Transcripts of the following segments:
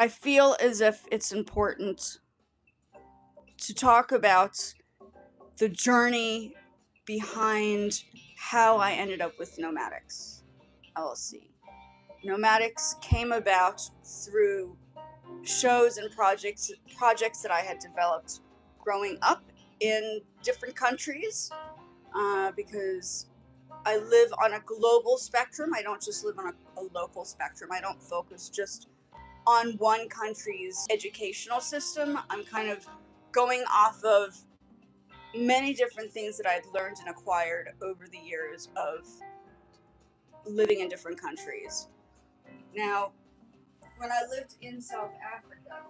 I feel as if it's important to talk about the journey behind how I ended up with Nomadics LLC. Nomadics came about through shows and projects that I had developed growing up in different countries, because I live on a global spectrum. I don't just live on a local spectrum. I don't focus just on one country's educational system. I'm kind of going off of many different things that I'd learned and acquired over the years of living in different countries. Now, when I lived in South Africa,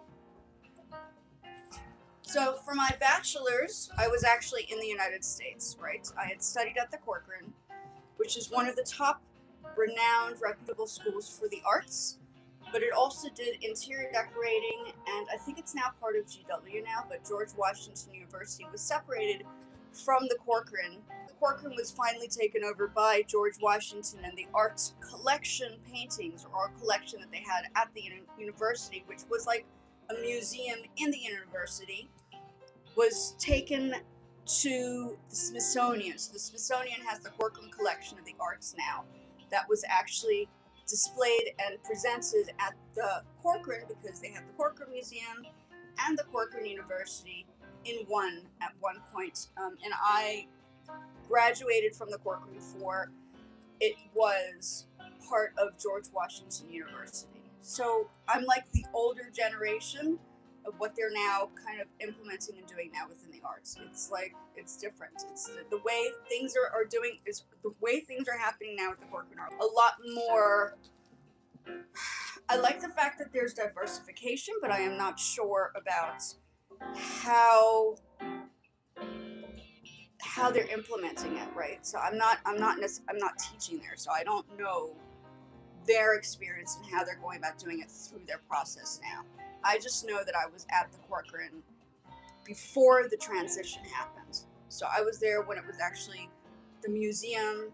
so for my bachelor's, I was actually in the United States, right? I had studied at the Corcoran, which is one of the top renowned, reputable schools for the arts. But it also did interior decorating, and I think it's now part of GW now, but George Washington University was separated from the Corcoran. The Corcoran was finally taken over by George Washington, and the art collection paintings, or art collection that they had at the university, which was like a museum in the university, was taken to the Smithsonian. So the Smithsonian has the Corcoran collection of the arts now that was actually displayed and presented at the Corcoran, because they have the Corcoran Museum and the Corcoran University in one at one point. And I graduated from the Corcoran before it was part of George Washington University. So I'm like the older generation of what they're now kind of implementing and doing now within the arts. It's like, it's different. It's the way things are doing, is the way things are happening now with the Corcoran are a lot more. I like the fact that there's diversification, but I am not sure about how they're implementing it, right? So I'm not teaching there, so I don't know their experience and how they're going about doing it through their process now. I just know that I was at the Corcoran before the transition happened. So I was there when it was actually the museum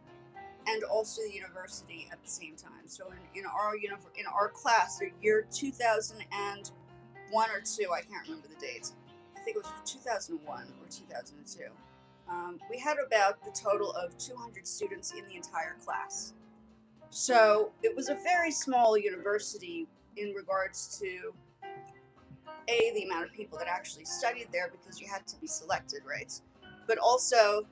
and also the university at the same time. So in our class, the year 2001 or 2, I can't remember the dates. I think it was 2001 or 2002. We had about the total of 200 students in the entire class. So it was a very small university in regards to the amount of people that actually studied there, because you had to be selected, right? But also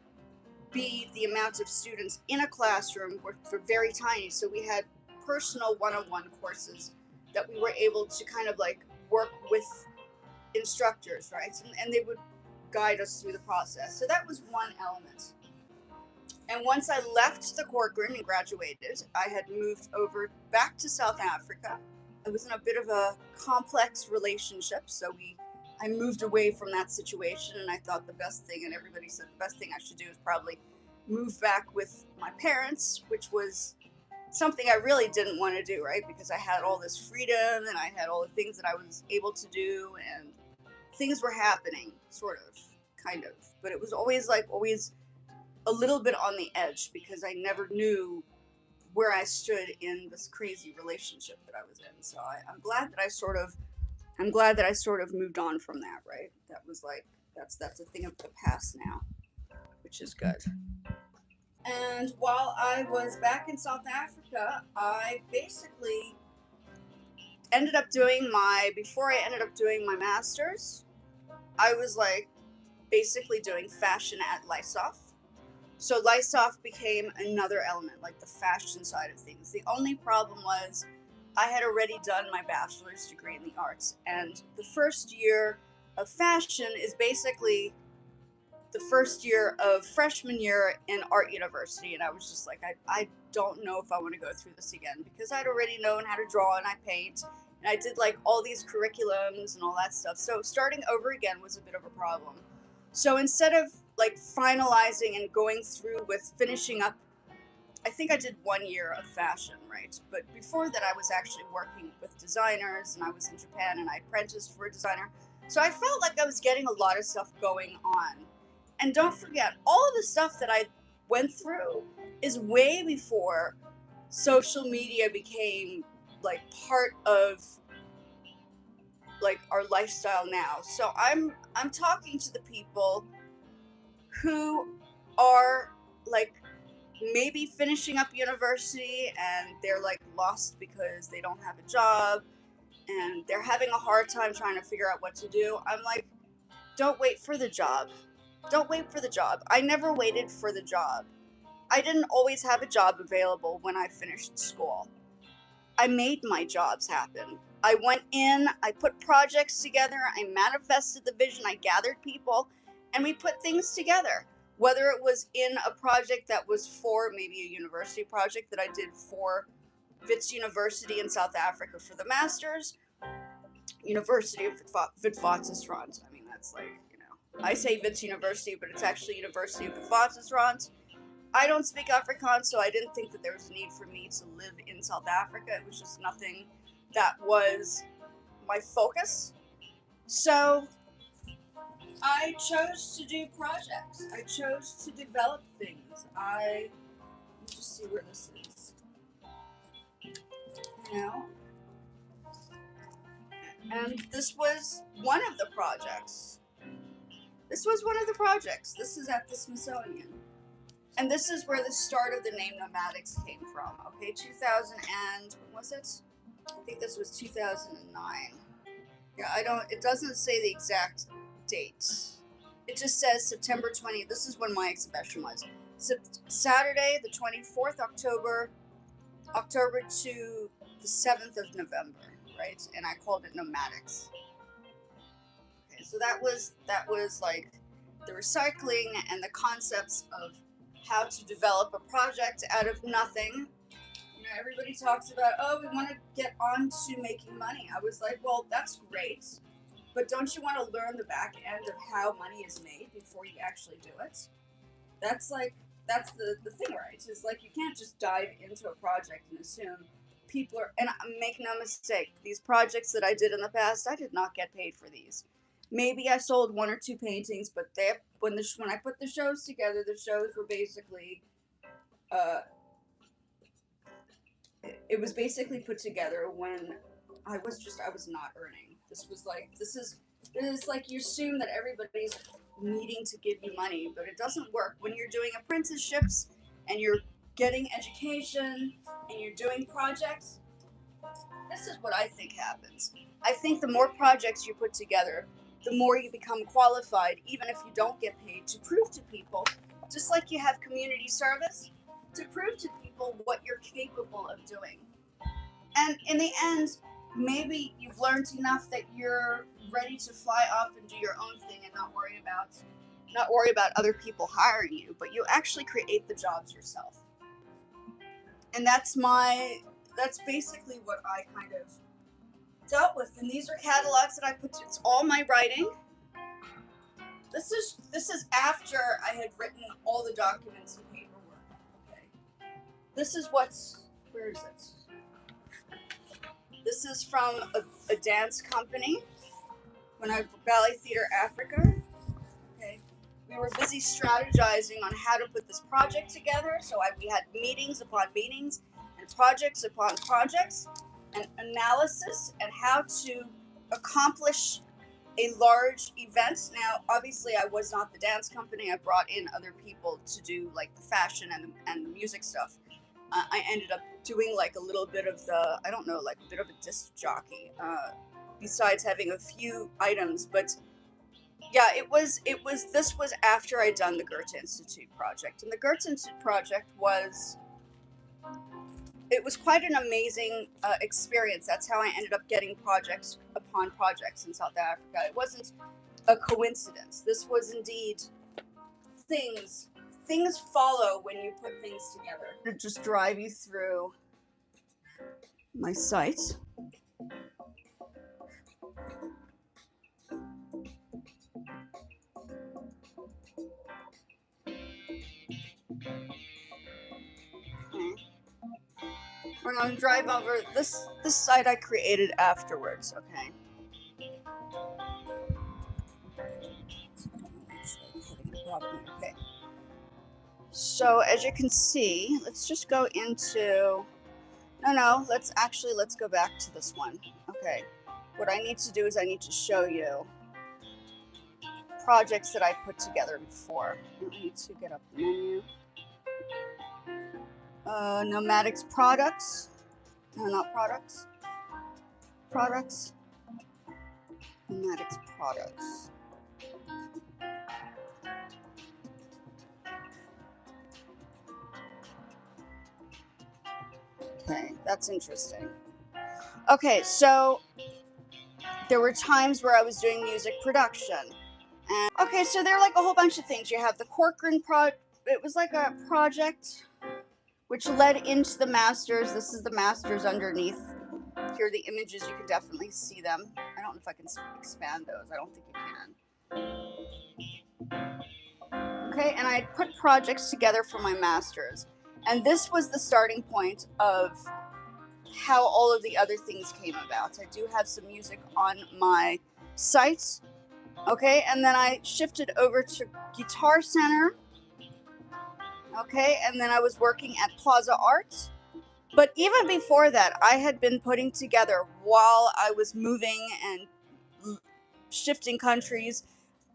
the amount of students in a classroom were very tiny. So we had personal one-on-one courses that we were able to kind of like work with instructors, right? And they would guide us through the process. So that was one element. And once I left the Corcoran and graduated, I had moved over back to South Africa. I was in a bit of a complex relationship, so I moved away from that situation, and I thought the best thing, and everybody said the best thing I should do is probably move back with my parents, which was something I really didn't want to do, right? Because I had all this freedom, and I had all the things that I was able to do, and things were happening, sort of, kind of. But it was always a little bit on the edge, because I never knew where I stood in this crazy relationship that I was in. So I'm glad that I sort of moved on from that, right? That was like, that's a thing of the past now, which is good. And while I was back in South Africa, I basically before I ended up doing my master's, I was like basically doing fashion at Lysoff. So Lysoff became another element, like the fashion side of things. The only problem was I had already done my bachelor's degree in the arts, and the first year of fashion is basically the first year of freshman year in art university. And I was just like, I don't know if I want to go through this again, because I'd already known how to draw and I paint, and I did like all these curriculums and all that stuff. So starting over again was a bit of a problem. So instead of like finalizing and going through with finishing up, I think I did 1 year of fashion, right? But before that, I was actually working with designers, and I was in Japan, and I apprenticed for a designer. So I felt like I was getting a lot of stuff going on. And don't forget, all of the stuff that I went through is way before social media became like part of like our lifestyle now. So I'm talking to the people who are like maybe finishing up university and they're like lost because they don't have a job and they're having a hard time trying to figure out what to do. I'm like, don't wait for the job. Don't wait for the job. I never waited for the job. I didn't always have a job available when I finished school. I made my jobs happen. I went in, I put projects together, I manifested the vision, I gathered people, and we put things together. Whether it was in a project that was for maybe a university project that I did for Wits University in South Africa for the Masters, University of Witwatersrand. I mean, that's like, I say Wits University, but it's actually University of Witwatersrand. I don't speak Afrikaans, so I didn't think that there was a need for me to live in South Africa. It was just nothing that was my focus. So I chose to do projects. I chose to develop things. Let me just see where this is. And this was one of the projects. This is at the Smithsonian. And this is where the start of the name Nomadics came from. Okay, 2000 and, when was it? I think this was 2009. Yeah, it doesn't say the exact date. It just says September 20th. This is when my exhibition was. Saturday, the 24th October to the 7th of November, right? And I called it Nomadics. Okay, so that was like the recycling and the concepts of how to develop a project out of nothing. Everybody talks about, oh, we want to get on to making money. I was like, well, that's great, but don't you want to learn the back end of how money is made before you actually do it? That's the thing, right? It's like you can't just dive into a project and assume people are, and make no mistake, these projects that I did in the past, I did not get paid for these. Maybe I sold 1 or 2 paintings, but when I put the shows together, the shows were basically, it was basically put together when I was not earning. This is like you assume that everybody's needing to give you money, but it doesn't work. When you're doing apprenticeships and you're getting education and you're doing projects, this is what I think happens. I think the more projects you put together, the more you become qualified, even if you don't get paid, to prove to people, just like you have community service, to prove to people what you're capable of doing. And in the end, maybe you've learned enough that you're ready to fly off and do your own thing and not worry about other people hiring you, but you actually create the jobs yourself. And that's basically what I kind of dealt with. And these are catalogs that I put it's all my writing. This is after I had written all the documents and paperwork. Okay. Where is it? This is from a dance company when I Ballet Theatre Africa. Okay. We were busy strategizing on how to put this project together, so we had meetings upon meetings and projects upon projects and analysis and how to accomplish a large event. Now, obviously, I was not the dance company. I brought in other people to do like the fashion and the music stuff. I ended up doing like a little bit of like a bit of a disc jockey, besides having a few items. But yeah, this was after I'd done the Goethe Institute project. And the Goethe Institute project was quite an amazing experience. That's how I ended up getting projects upon projects in South Africa. It wasn't a coincidence. This was indeed things follow when you put things together. To just drive you through my site. We're going to drive over this site I created afterwards, okay? Okay. So as you can see, let's just go into, let's go back to this one. Okay. what I need to do is I need to show you projects that I put together before. I need to get up the menu. Nomadics products. No, not products. Products. Nomadics products. Okay, that's interesting. Okay, so there were times where I was doing music production. And okay, so there are like a whole bunch of things. You have the Corcoran it was like a project which led into the masters. This is the masters underneath. Here are the images. You can definitely see them. I don't know if I can expand those. I don't think you can. Okay, and I put projects together for my masters. And this was the starting point of how all of the other things came about. I do have some music on my site. Okay, and then I shifted over to Guitar Center. Okay, and then I was working at Plaza Arts. But even before that, I had been putting together, while I was moving and shifting countries,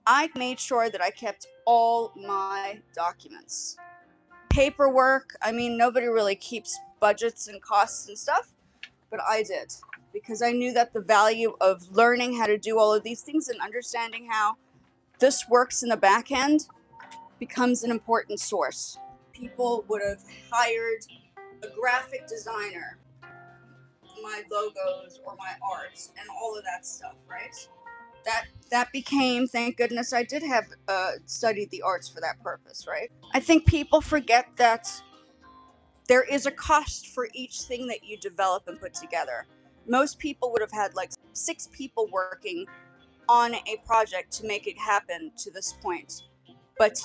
I made sure that I kept all my documents. Paperwork, I mean, nobody really keeps budgets and costs and stuff, but I did. Because I knew that the value of learning how to do all of these things and understanding how this works in the back end becomes an important source. People would have hired a graphic designer, my logos or my arts and all of that stuff, right? That became, thank goodness I did have studied the arts for that purpose, right? I think people forget that there is a cost for each thing that you develop and put together. Most people would have had like 6 people working on a project to make it happen to this point. But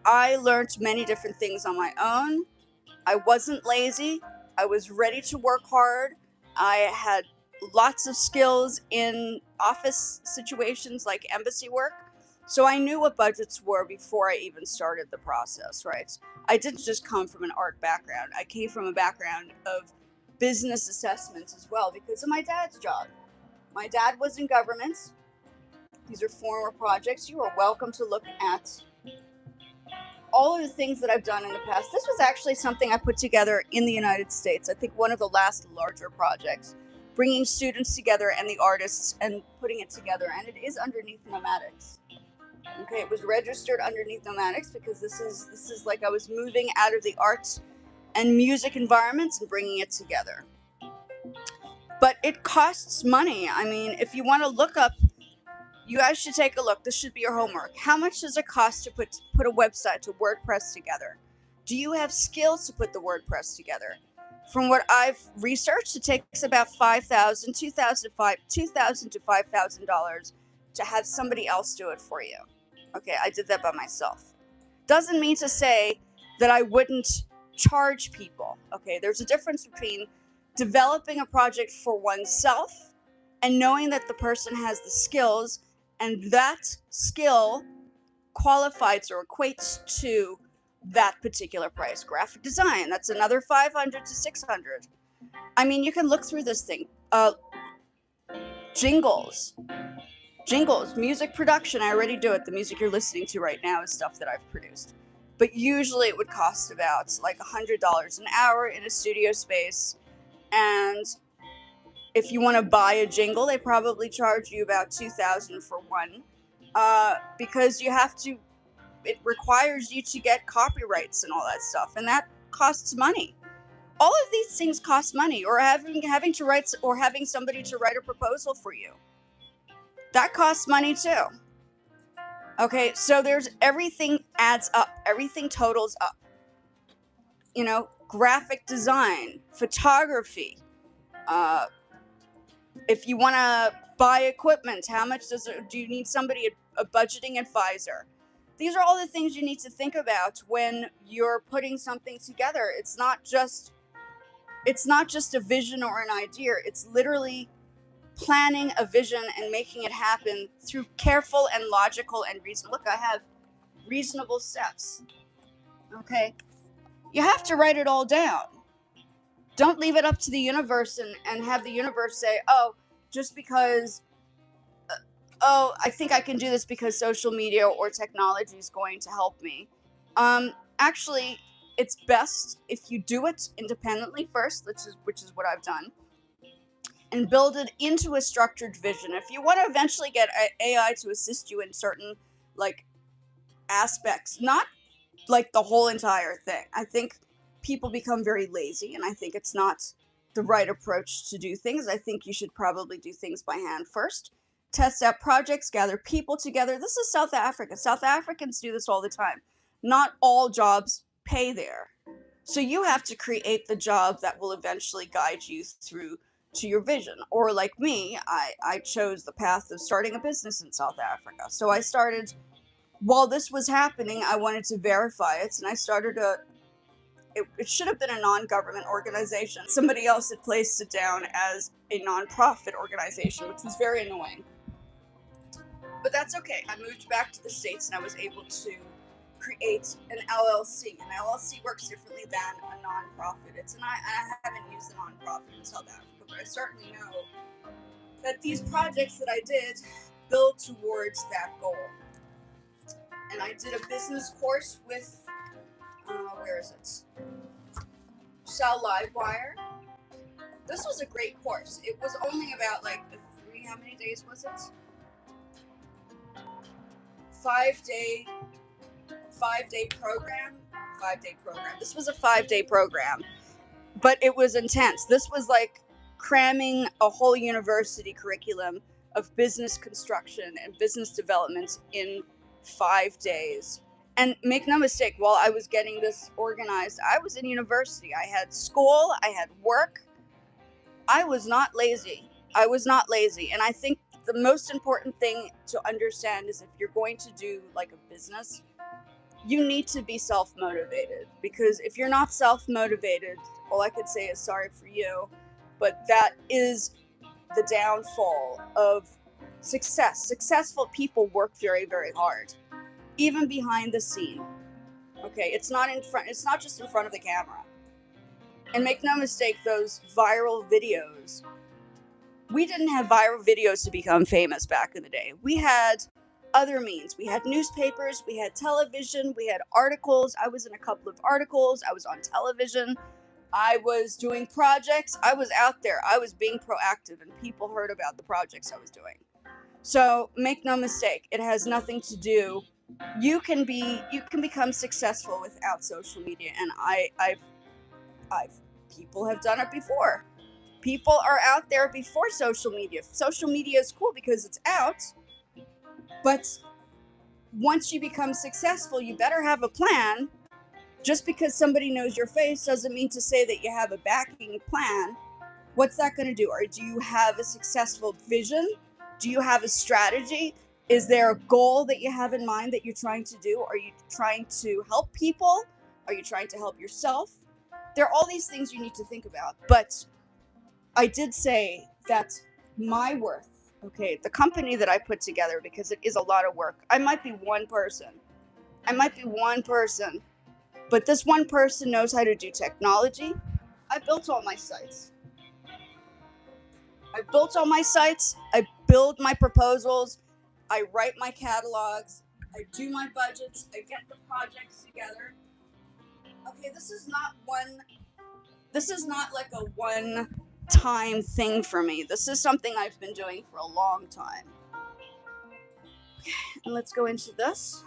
I learned many different things on my own. I wasn't lazy. I was ready to work hard. I had lots of skills in office situations like embassy work. So I knew what budgets were before I even started the process, right? I didn't just come from an art background. I came from a background of business assessments as well because of my dad's job. My dad was in government. These are former projects. You are welcome to look at all of the things that I've done in the past. This was actually something I put together in the United States. I think one of the last larger projects, bringing students together and the artists and putting it together. And it is underneath Nomadics. Okay, it was registered underneath Nomadics because this is like I was moving out of the arts and music environments and bringing it together. But it costs money. I mean, if you want to look up, you guys should take a look. This should be your homework. How much does it cost to put a website, to WordPress together? Do you have skills to put the WordPress together? From what I've researched, it takes about $5,000 to $5,000 to have somebody else do it for you. Okay, I did that by myself. Doesn't mean to say that I wouldn't charge people. Okay, there's a difference between developing a project for oneself and knowing that the person has the skills and that skill qualifies or equates to that particular price. Graphic design, that's another $500 to $600. I mean, you can look through this thing. Jingles, music production, I already do it. The music you're listening to right now is stuff that I've produced. But usually it would cost about like $100 an hour in a studio space. And if you want to buy a jingle, they probably charge you about $2,000 for one, because it requires you to get copyrights and all that stuff, and that costs money. All of these things cost money, or having to write, or having somebody to write a proposal for you. That costs money too. Okay, so everything adds up, everything totals up. You know, graphic design, photography. If you want to buy equipment, how much do you need somebody, a budgeting advisor? These are all the things you need to think about when you're putting something together. It's not just a vision or an idea. It's literally planning a vision and making it happen through careful and logical and reasonable. Look, I have reasonable steps. Okay? You have to write it all down. Don't leave it up to the universe and have the universe say, oh, just because, oh, I think I can do this because social media or technology is going to help me. Actually, it's best if you do it independently first, which is what I've done, and build it into a structured vision. If you want to eventually get AI to assist you in certain like aspects, not like the whole entire thing. I think people become very lazy, and I think it's not the right approach to do things. I think you should probably do things by hand first. Test out projects, gather people together. This is South Africa. South Africans do this all the time. Not all jobs pay there. So you have to create the job that will eventually guide you through to your vision. Or like me, I chose the path of starting a business in South Africa. So I started, while this was happening, I wanted to verify it, and I started it should have been a non-government organization. Somebody else had placed it down as a non-profit organization, which was very annoying. But that's okay. I moved back to the States, and I was able to create an LLC. An LLC works differently than a non-profit. I haven't used a non-profit in South Africa, but I certainly know that these projects that I did build towards that goal. And I did a business course with, where is it? Shell Livewire. This was a great course. It was only about like how many days was it? 5-day program. 5-day program. This was a 5-day program, but it was intense. This was like cramming a whole university curriculum of business construction and business development in 5 days. And make no mistake, while I was getting this organized, I was in university. I had school, I had work. I was not lazy. And I think the most important thing to understand is if you're going to do like a business, you need to be self-motivated. Because if you're not self-motivated, all I could say is sorry for you. But that is the downfall of success. Successful people work very, very hard. Even behind the scene. Okay, it's not just in front of the camera. And make no mistake, those viral videos, we didn't have viral videos to become famous back in the day. We had other means. We had newspapers, we had television, we had articles. I was in a couple of articles, I was on television, I was doing projects, I was out there, I was being proactive, and people heard about the projects I was doing. So make no mistake, it has nothing to do. You can become successful without social media, and I've people have done it before. People are out there before social media. Social media is cool because it's out, but once you become successful, you better have a plan. Just because somebody knows your face doesn't mean to say that you have a backing plan. What's that going to do? Or do you have a successful vision? Do you have a strategy? Is there a goal that you have in mind that you're trying to do? Are you trying to help people? Are you trying to help yourself? There are all these things you need to think about. But I did say that my worth, okay, the company that I put together, because it is a lot of work. I might be one person, but this one person knows how to do technology. I built all my sites. I build my proposals. I write my catalogs. I do my budgets. I get the projects together. Okay, this is not like a one-time thing for me. This is something I've been doing for a long time. And let's go into this.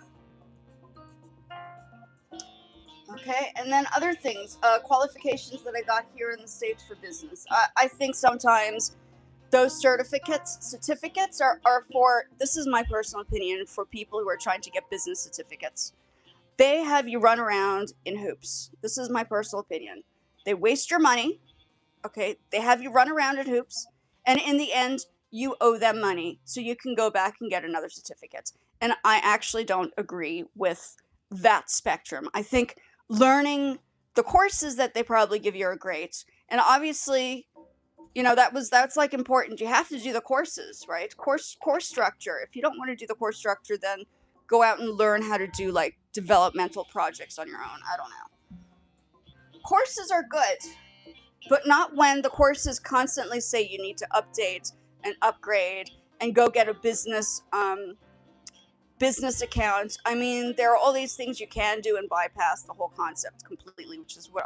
Okay, and then other things, qualifications that I got here in the States for business. I think sometimes those certificates are for, this is my personal opinion, for people who are trying to get business certificates. They have you run around in hoops. This is my personal opinion. They waste your money, okay? They have you run around in hoops, and in the end, you owe them money, so you can go back and get another certificate. And I actually don't agree with that spectrum. I think learning the courses that they probably give you are great, and obviously, you know, that's like important. You have to do the courses, right? Course structure. If you don't want to do the course structure, then go out and learn how to do like developmental projects on your own. I don't know. Courses are good, but not when the courses constantly say you need to update and upgrade and go get a business account. I mean, there are all these things you can do and bypass the whole concept completely, which is what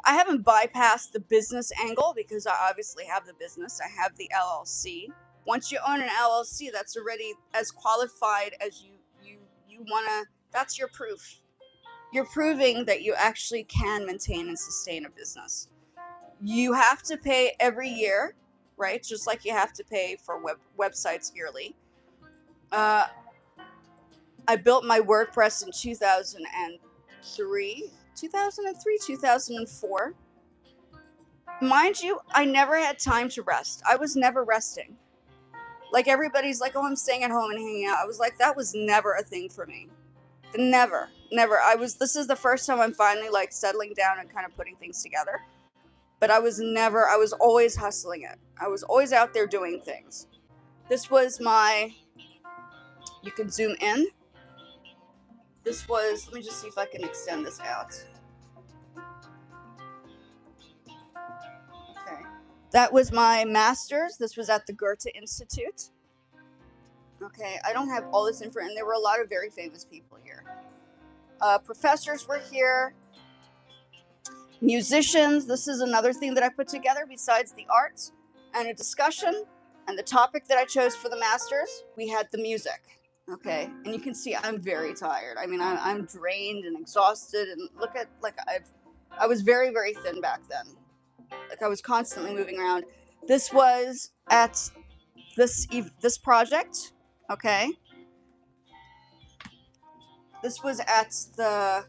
I haven't bypassed the business angle because I obviously have the business. I have the LLC. Once you own an LLC, that's already as qualified as you want to. That's your proof. You're proving that you actually can maintain and sustain a business. You have to pay every year, right? Just like you have to pay for websites yearly. I built my WordPress in 2003, 2004. Mind you, I never had time to rest. I was never resting. Like everybody's like, oh, I'm staying at home and hanging out. I was like, that was never a thing for me. Never. This is the first time I'm finally like settling down and kind of putting things together. But I was always hustling it. I was always out there doing things. This was you can zoom in. Let me just see if I can extend this out. Okay. That was my master's. This was at the Goethe Institute. Okay, I don't have all this info, and there were a lot of very famous people here. Professors were here. Musicians. This is another thing that I put together besides the arts and a discussion. And the topic that I chose for the masters, we had the music. Okay, and you can see I'm very tired. I mean, I'm drained and exhausted, and look at I was very, very thin back then. Like I was constantly moving around. This was at this project. Okay, this was at the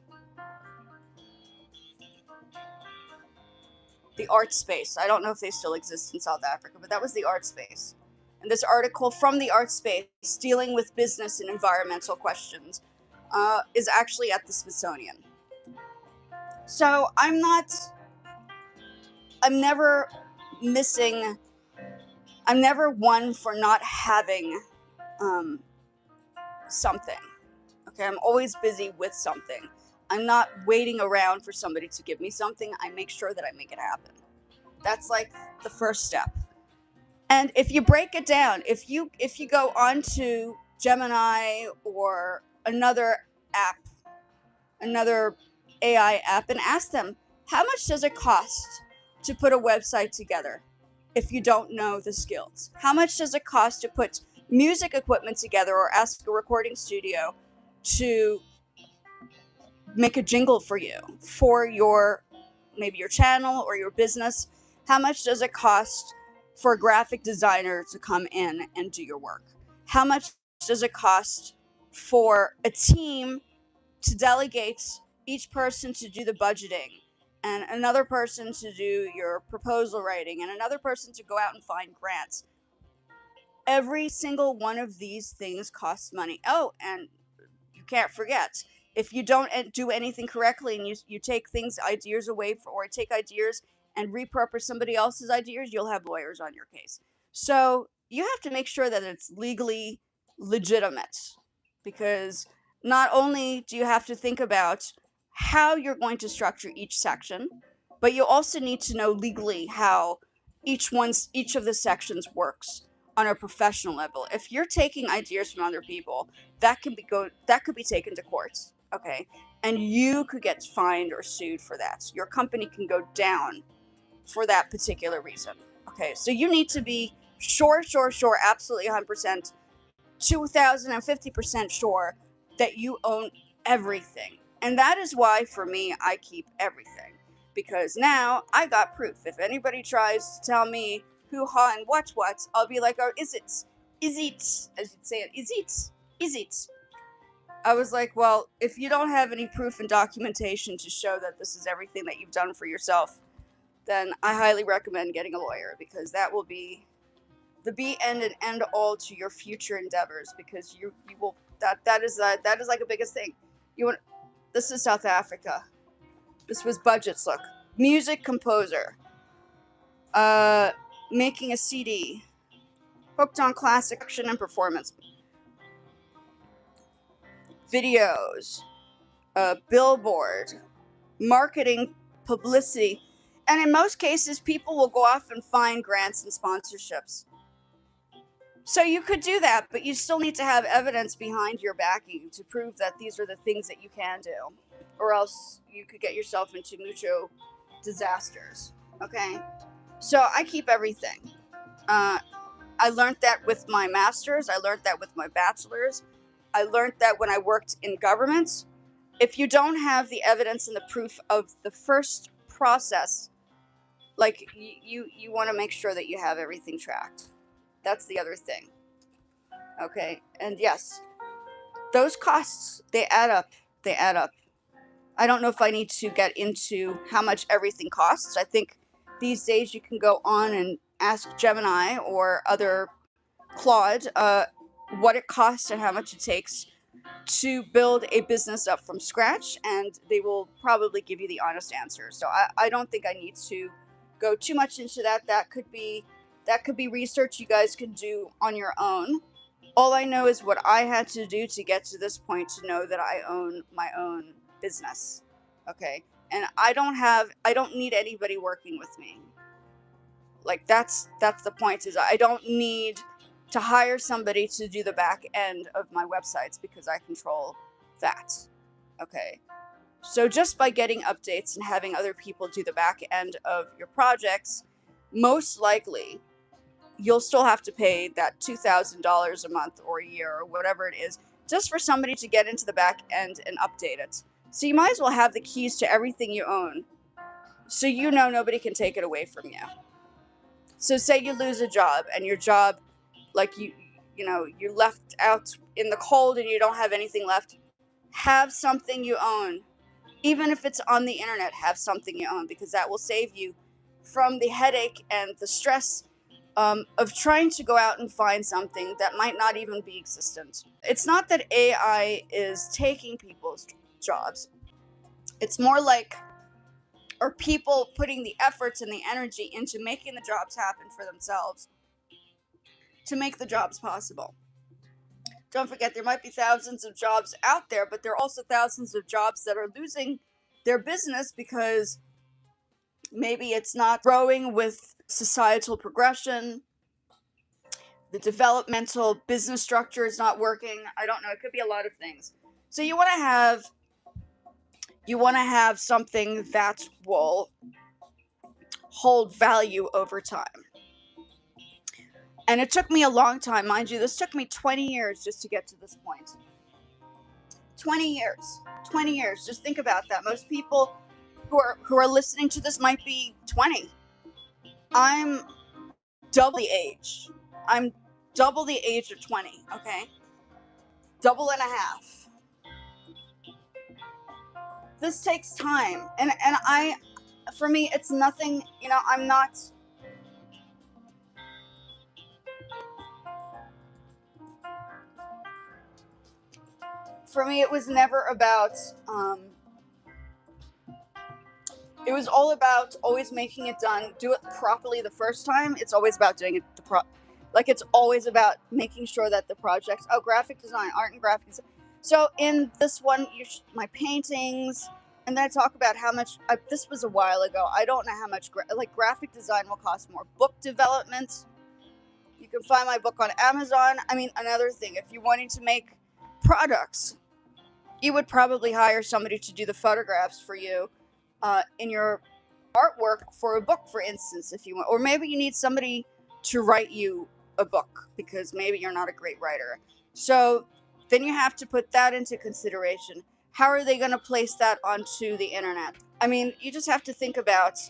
art space. I don't know if they still exist in South Africa, but that was the art space. And this article from the art space, dealing with business and environmental questions, is actually at the Smithsonian. So I'm never one for not having something. Okay, I'm always busy with something. I'm not waiting around for somebody to give me something. I make sure that I make it happen. That's like the first step. And if you break it down, if you go onto Gemini or another app, another AI app, and ask them, how much does it cost to put a website together if you don't know the skills? How much does it cost to put music equipment together, or ask a recording studio to make a jingle for you for maybe your channel or your business? How much does it cost for a graphic designer to come in and do your work? How much does it cost for a team to delegate each person to do the budgeting, and another person to do your proposal writing, and another person to go out and find grants? Every single one of these things costs money. Oh, and you can't forget, if you don't do anything correctly and you take ideas away or take ideas and repurpose somebody else's ideas, you'll have lawyers on your case. So you have to make sure that it's legally legitimate, because not only do you have to think about how you're going to structure each section, but you also need to know legally how each of the sections works on a professional level. If you're taking ideas from other people, that could be taken to court, okay? And you could get fined or sued for that. Your company can go down for that particular reason. Okay, so you need to be sure, absolutely 100%, 2,050% sure that you own everything. And that is why, for me, I keep everything. Because now I got proof. If anybody tries to tell me who, ha, and what, I'll be like, oh, is it, as you'd say it, is it? I was like, well, if you don't have any proof and documentation to show that this is everything that you've done for yourself, then I highly recommend getting a lawyer, because that will be the be end and end all to your future endeavors, because you will that is like a biggest thing. This is South Africa. This was budgets. Look, music composer, making a CD, hooked on classic action and performance, videos, billboard, marketing, publicity, And in most cases, people will go off and find grants and sponsorships. So you could do that, but you still need to have evidence behind your backing to prove that these are the things that you can do, or else you could get yourself into mucho disasters. Okay? So I keep everything. I learned that with my master's. I learned that with my bachelor's. I learned that when I worked in government. If you don't have the evidence and the proof of the first process, like you want to make sure that you have everything tracked. That's the other thing. Okay? And yes, those costs, they add up. They add up. I don't know if I need to get into how much everything costs. I think these days you can go on and ask Gemini or other Claude what it costs and how much it takes to build a business up from scratch, and they will probably give you the honest answer. So I don't think I need to go too much into that. That could be research you guys can do on your own. All I know is what I had to do to get to this point to know that I own my own business. Okay? And I don't need anybody working with me. Like that's the point, is I don't need to hire somebody to do the back end of my websites because I control that. Okay. So just by getting updates and having other people do the back end of your projects, most likely you'll still have to pay that $2,000 a month or a year or whatever it is, just for somebody to get into the back end and update it. So you might as well have the keys to everything you own, so you know nobody can take it away from you. So say you lose a job, and your job, like you're left out in the cold and you don't have anything left. Have something you own. Even if it's on the internet, have something you own, because that will save you from the headache and the stress of trying to go out and find something that might not even be existent. It's not that AI is taking people's jobs. It's more like, are people putting the efforts and the energy into making the jobs happen for themselves to make the jobs possible. Don't forget, there might be thousands of jobs out there, but there are also thousands of jobs that are losing their business because maybe it's not growing with societal progression. The developmental business structure is not working. I don't know. It could be a lot of things. So you want to have something that will hold value over time. And it took me a long time, mind you. This took me 20 years just to get to this point. 20 years. 20 years. Just think about that. Most people who are listening to this might be 20. I'm double the age. I'm double the age of 20, okay? Double and a half. This takes time. And for me, it's nothing, I'm not... For me, it was never about, it was all about always making it done, do it properly the first time. It's always about doing it it's always about making sure that the projects, graphic design, art and graphic design. So in this one, my paintings, and then I talk about how much, this was a while ago, I don't know how much, graphic design will cost more. Book development, you can find my book on Amazon. I mean, another thing, if you're wanting to make products, you would probably hire somebody to do the photographs for you in your artwork for a book, for instance, if you want. Or maybe you need somebody to write you a book because maybe you're not a great writer. So then you have to put that into consideration. How are they going to place that onto the internet? I mean, you just have to think about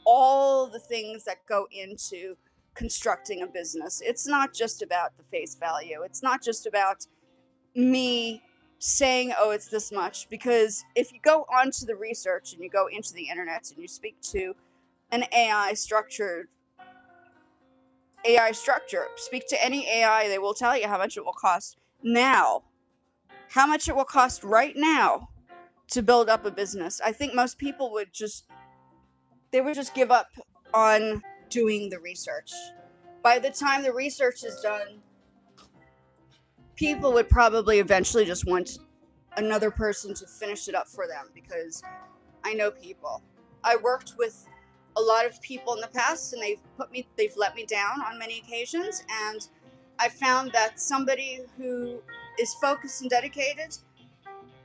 all the things that go into constructing a business. It's not just about the face value. It's not just about me saying, it's this much, because if you go onto the research and you go into the internet and you speak to an AI structure, speak to any AI, they will tell you how much it will cost now, how much it will cost right now to build up a business. I think most people would just give up on doing the research. By the time the research is done, people would probably eventually just want another person to finish it up for them, because I know people. I worked with a lot of people in the past, and they've let me down on many occasions, and I found that somebody who is focused and dedicated,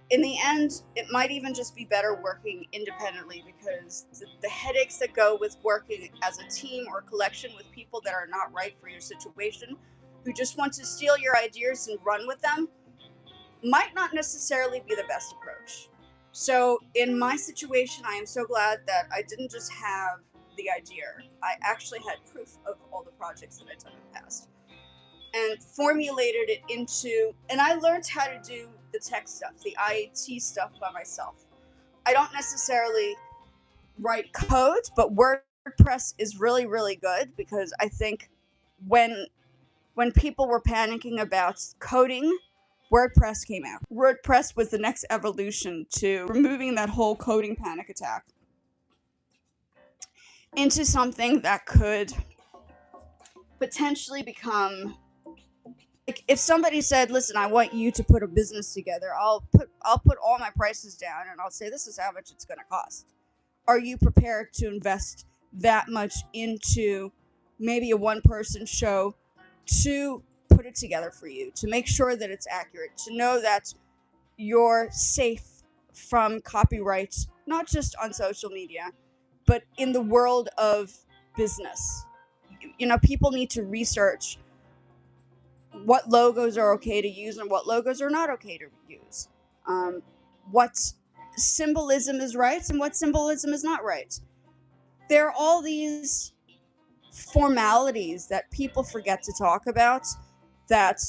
in the end, it might even just be better working independently, because the headaches that go with working as a team or collection with people that are not right for your situation, who just want to steal your ideas and run with them, might not necessarily be the best approach. So in my situation, I am so glad that I didn't just have the idea. I actually had proof of all the projects that I'd done in the past, and formulated it into, and I learned how to do the tech stuff, the IT stuff by myself. I don't necessarily write code, but WordPress is really, really good, because I think when people were panicking about coding, WordPress came out. WordPress was the next evolution to removing that whole coding panic attack into something that could potentially become, like, if somebody said, listen, I want you to put a business together, I'll put all my prices down, and I'll say, this is how much it's going to cost. Are you prepared to invest that much into maybe a one-person show to put it together for you, to make sure that it's accurate, to know that you're safe from copyright, not just on social media, but in the world of business? People need to research what logos are okay to use and what logos are not okay to use. What symbolism is right and what symbolism is not right. There are all these formalities that people forget to talk about, that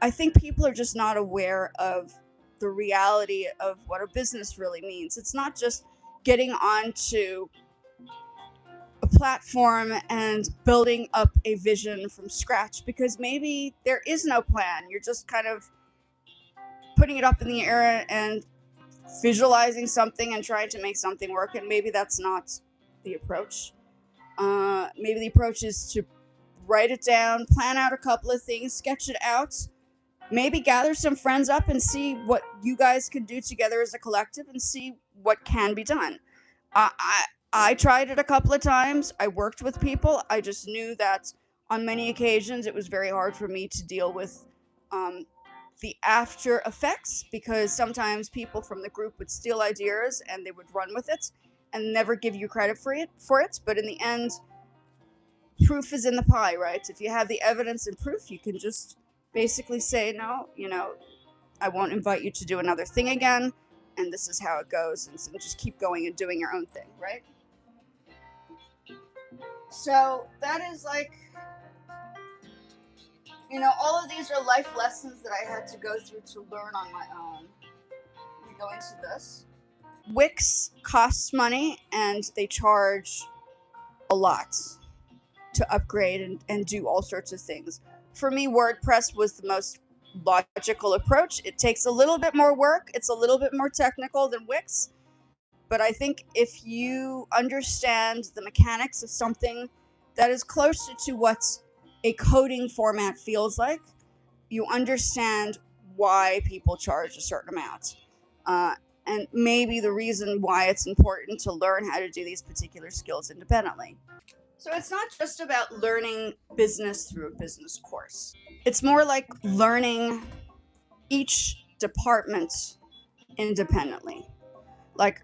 I think people are just not aware of the reality of what a business really means. It's not just getting onto a platform and building up a vision from scratch, because maybe there is no plan. You're just kind of putting it up in the air and visualizing something and trying to make something work, and maybe that's not the approach. Maybe the approach is to write it down, plan out a couple of things, sketch it out, maybe gather some friends up and see what you guys could do together as a collective and see what can be done. I tried it a couple of times. I worked with people. I just knew that on many occasions it was very hard for me to deal with the after effects, because sometimes people from the group would steal ideas and they would run with it and never give you credit for it. But in the end, proof is in the pie, right? If you have the evidence and proof, you can just basically say, no, I won't invite you to do another thing again, and this is how it goes, and so just keep going and doing your own thing, right? So that is like, all of these are life lessons that I had to go through to learn on my own. Let me go into this. Wix costs money, and they charge a lot to upgrade and do all sorts of things. For me, WordPress was the most logical approach. It takes a little bit more work. It's a little bit more technical than Wix. But I think if you understand the mechanics of something that is closer to what a coding format feels like, you understand why people charge a certain amount. And maybe the reason why it's important to learn how to do these particular skills independently. So it's not just about learning business through a business course. It's more like learning each department independently. Like,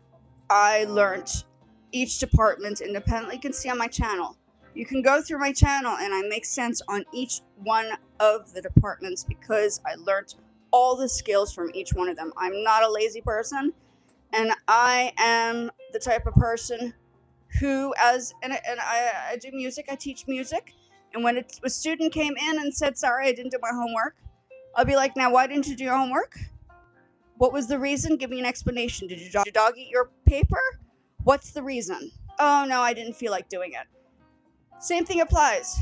I learned each department independently. You can see on my channel. You can go through my channel and I make sense on each one of the departments, because I learned all the skills from each one of them. I'm not a lazy person, and I am the type of person who, I do music, I teach music, and when a student came in and said, sorry, I didn't do my homework, I'll be like, now why didn't you do your homework? What was the reason? Give me an explanation. Did your dog eat your paper? What's the reason? Oh, no, I didn't feel like doing it. Same thing applies.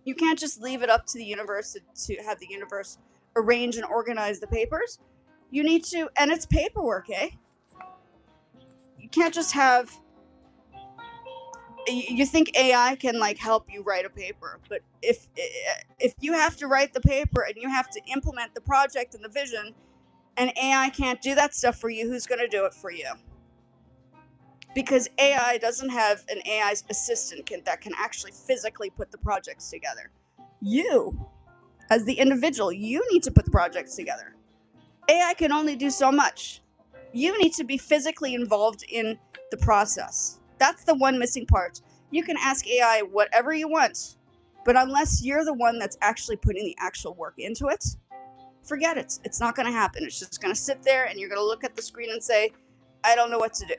You can't just leave it up to the universe to have the universe arrange and organize the papers. You need to, and it's paperwork, eh? You can't just have, you think AI can help you write a paper, but if you have to write the paper and you have to implement the project and the vision, and AI can't do that stuff for you, who's going to do it for you? because AI doesn't have an AI assistant that can actually physically put the projects together. You, as the individual, you need to put the projects together. AI can only do so much. You need to be physically involved in the process. That's the one missing part. You can ask AI whatever you want, but unless you're the one that's actually putting the actual work into it, forget it. It's not going to happen. It's just going to sit there and you're going to look at the screen and say, I don't know what to do.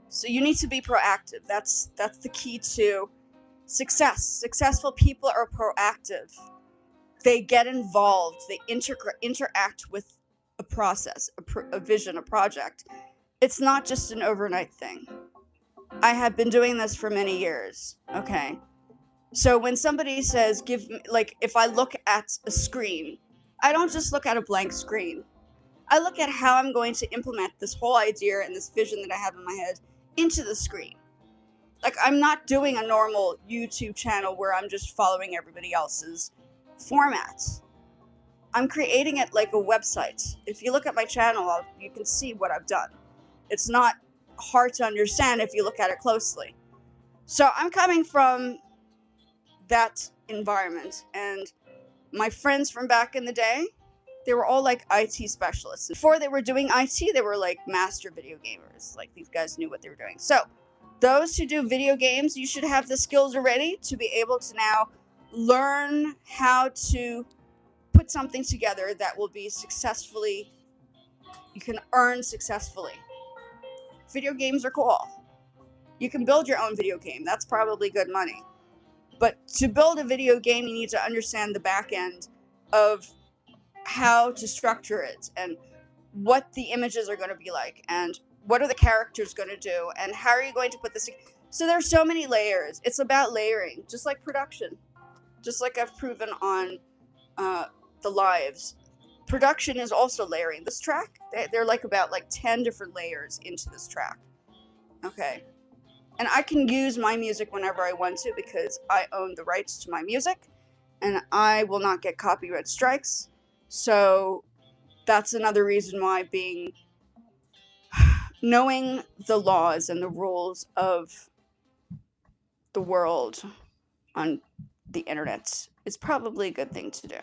So you need to be proactive. That's the key to success. Successful people are proactive. They get involved. They interact with a process, a vision, a project. It's not just an overnight thing. I have been doing this for many years. Okay. So when somebody says, if I look at a screen, I don't just look at a blank screen. I look at how I'm going to implement this whole idea and this vision that I have in my head into the screen. Like, I'm not doing a normal YouTube channel where I'm just following everybody else's format. I'm creating it like a website. If you look at my channel, you can see what I've done. It's not hard to understand if you look at it closely. So I'm coming from that environment, and my friends from back in the day, they were all like IT specialists. Before they were doing IT, they were like master video gamers. Like, these guys knew what they were doing. So those who do video games, you should have the skills already to be able to now learn how to put something together that will be successfully, you can earn successfully. Video games are cool. You can build your own video game. That's probably good money. But to build a video game, you need to understand the back end of how to structure it and what the images are going to be like and what are the characters going to do and how are you going to put this together. So there's so many layers. It's about layering, just like production. Just like I've proven on the lives. Production is also layering. This track, they're like about 10 different layers into this track. Okay. And I can use my music whenever I want to because I own the rights to my music and I will not get copyright strikes. So that's another reason why knowing the laws and the rules of the world on the internet is probably a good thing to do.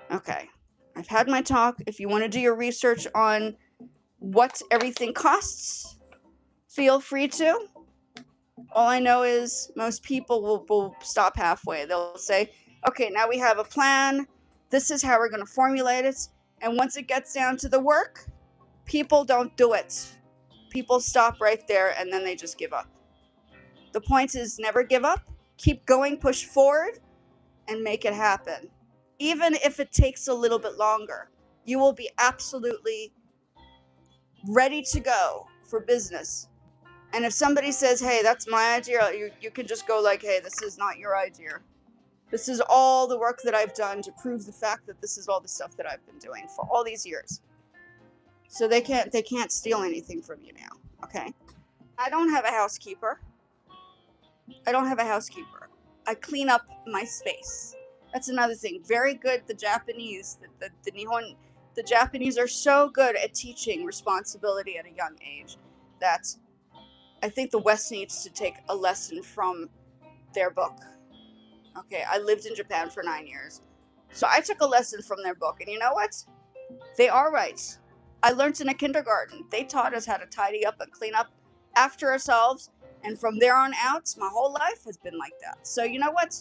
Okay, I've had my talk. If you want to do your research on what everything costs, feel free to. All I know is most people will stop halfway. They'll say, okay, now we have a plan. This is how we're going to formulate it. And once it gets down to the work, people don't do it. People stop right there and then they just give up. The point is never give up. Keep going, push forward, and make it happen. Even if it takes a little bit longer, you will be absolutely ready to go for business. And if somebody says, hey, that's my idea, you can just go like, hey, this is not your idea. This is all the work that I've done to prove the fact that this is all the stuff that I've been doing for all these years. So they can't steal anything from you now, okay? I don't have a housekeeper. I clean up my space. That's another thing. Very good. The Japanese, the Nihon, the Japanese are so good at teaching responsibility at a young age that I think the West needs to take a lesson from their book. Okay, I lived in Japan for 9 years. So I took a lesson from their book. And you know what? They are right. I learned in a kindergarten. They taught us how to tidy up and clean up after ourselves. And from there on out, my whole life has been like that. So you know what?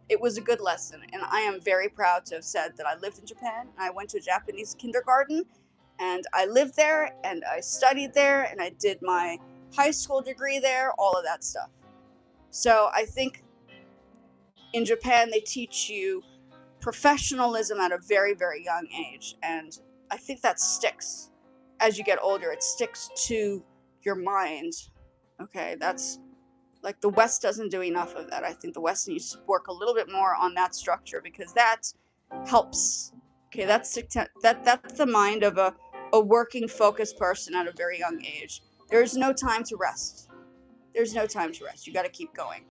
It was a good lesson. And I am very proud to have said that I lived in Japan. I went to a Japanese kindergarten. And I lived there. And I studied there. And I did my high school degree there. All of that stuff. So I think in Japan, they teach you professionalism at a very, very young age. And I think that sticks. As you get older, it sticks to your mind. Okay, that's like the West doesn't do enough of that. I think the West needs to work a little bit more on that structure because that helps. Okay, that's the mind of a working, focused person at a very young age. There's no time to rest. You got to keep going.